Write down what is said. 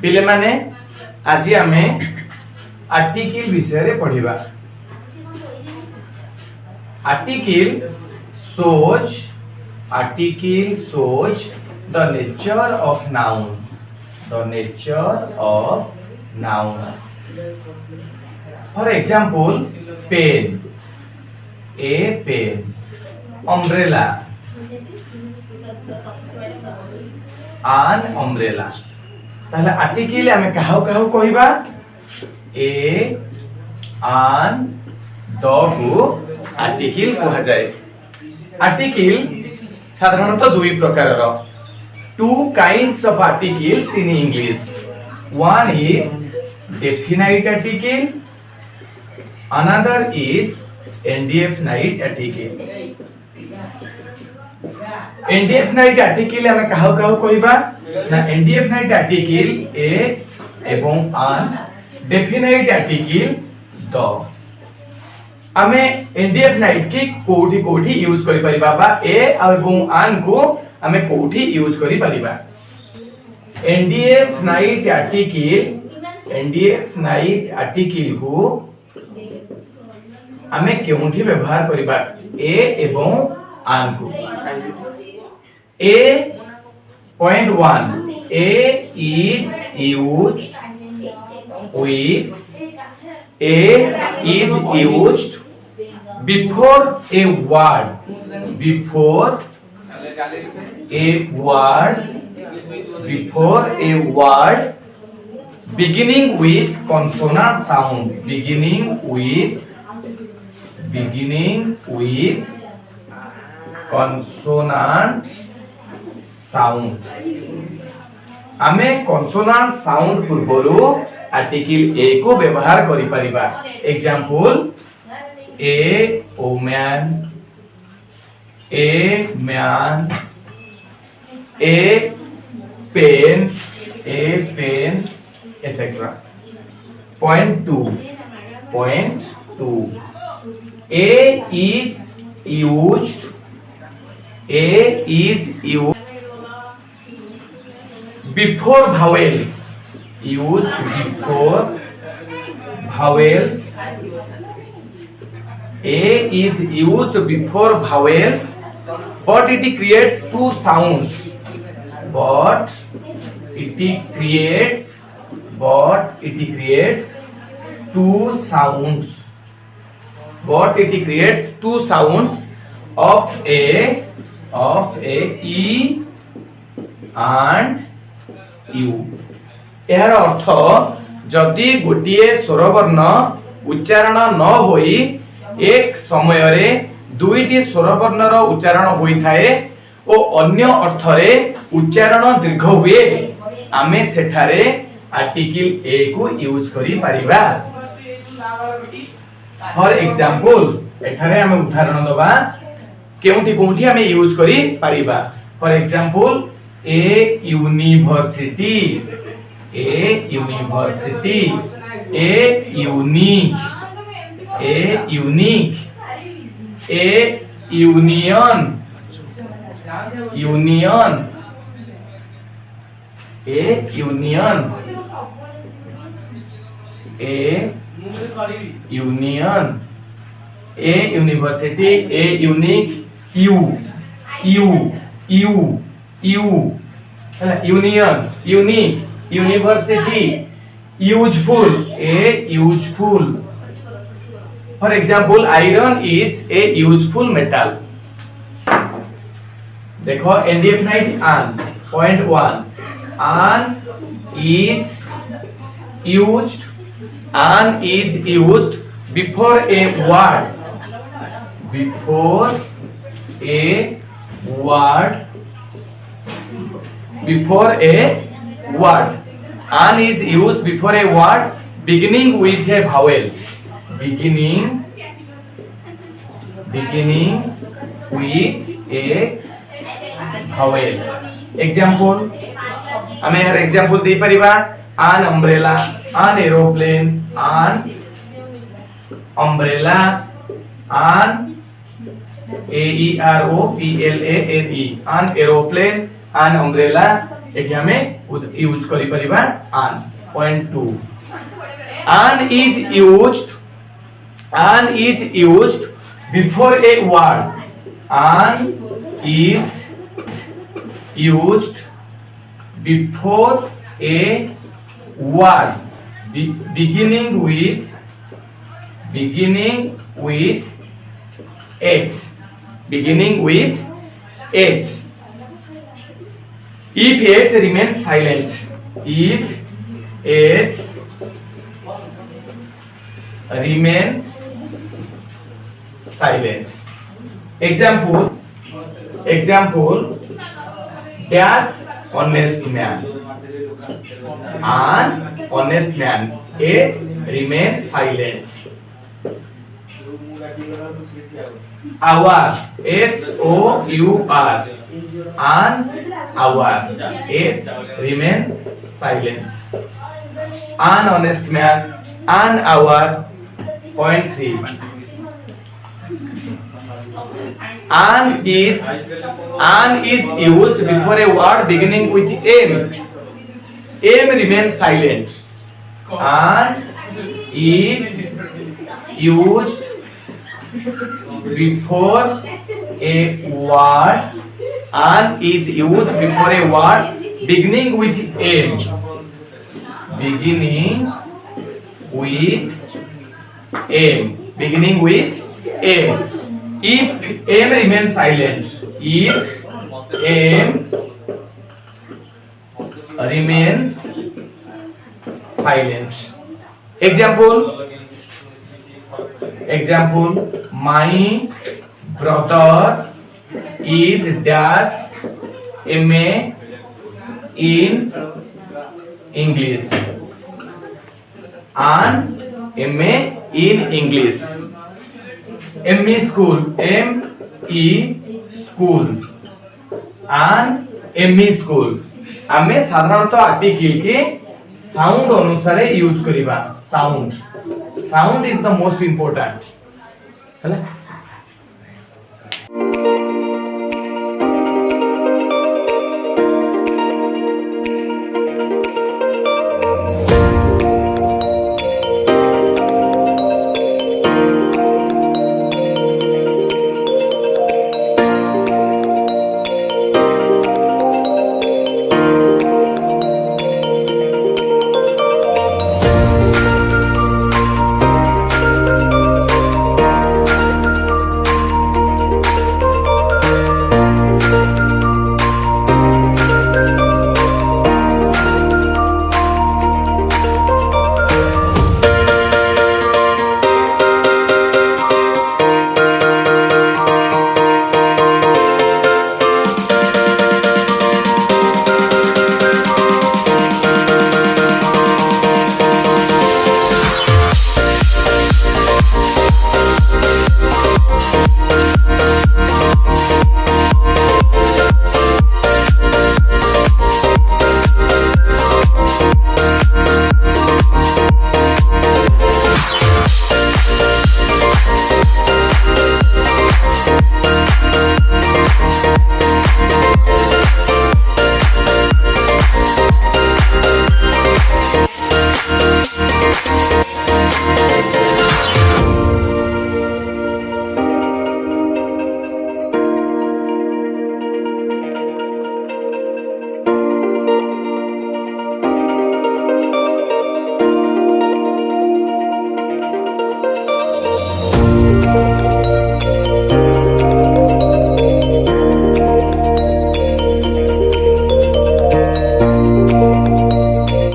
पिले माने आज आमे आर्टिकल विषय रे पढ़िबा। Article shows the nature of noun. The nature of noun. For example, pen, a pen. Umbrella, an umbrella. ताहले आर्टिकल आमे काहू काहू कहिबा ए आन द को आर्टिकल कहा जाए। आर्टिकल साधारणतः दुई प्रकारर two kinds of articles in English. One is definite article, another is indefinite article. Indefinite article हमें काहू काहू कहिबा ना इंडेफिनाइट आर्टिकल ए एवं आन, डेफिनाइट आर्टिकल द। आमे इंडेफिनाइट की कोठी कोठी यूज करि परिबा बा ए एवं आन को आमे कोठी यूज करि परिबा। इंडेफिनाइट आर्टिकल को आमे केउंठी व्यवहार करिबा ए एवं आन को। A point 1 a is used before a word beginning with consonant sound, beginning with consonant sound। आमे consonant sound पूर्वरु आर्टिकल ए को व्यवहार करि परिबा। Example a woman, a man, a pen, etc. Point 2 a is used before vowels, A is used before vowels, but it creates two sounds. But it creates two sounds. Of a e and u। एहर अर्थ जदि गोटिए स्वरवर्ण उच्चारण न होई एक समय रे दुईटी स्वरवर्णर उच्चारण होई थाए ओ अन्य अर्थ रे उच्चारण दीर्घ हुए, आमे सेठारे आर्टिकल ए को यूज करि परिबा। फॉर एग्जांपल एठारे आमे उदाहरण दबा केउंठी कोउंठी आमे यूज करि परिबा। For example a university, a unique, a union, a union, a university, a unique, union, unique, university, useful, a useful। For example, iron is a useful metal। देखो indefinite an। Point 1 an is used before a word, an is used before a word beginning with a vowel, beginning with a vowel। Example हमें हर example दे परिबा an umbrella, an aeroplane, an umbrella, an aeroplane, an aeroplane, an umbrella, एठी हमें use करि परिबा an. Point 2, an is used before a word. An is used before a word beginning with H. Beginning with H. If H remains silent. If H remains silent. Example, dash honest man. An honest man. H remains silent. Hour. H-O-U-R. An hour. H remain silent. An honest man. An hour. Point 3. An is used before a word beginning with M. M remains silent. An is used before a word. An is used before a word beginning with M. Beginning with M. If M remains silent. If M remains silent. Example, my brother is dash MA in English. An MA in English. ME school. ME school. An ME school. आमे साधारणतः article के sound अनुसार use करिबा. Sound is the most important. हैला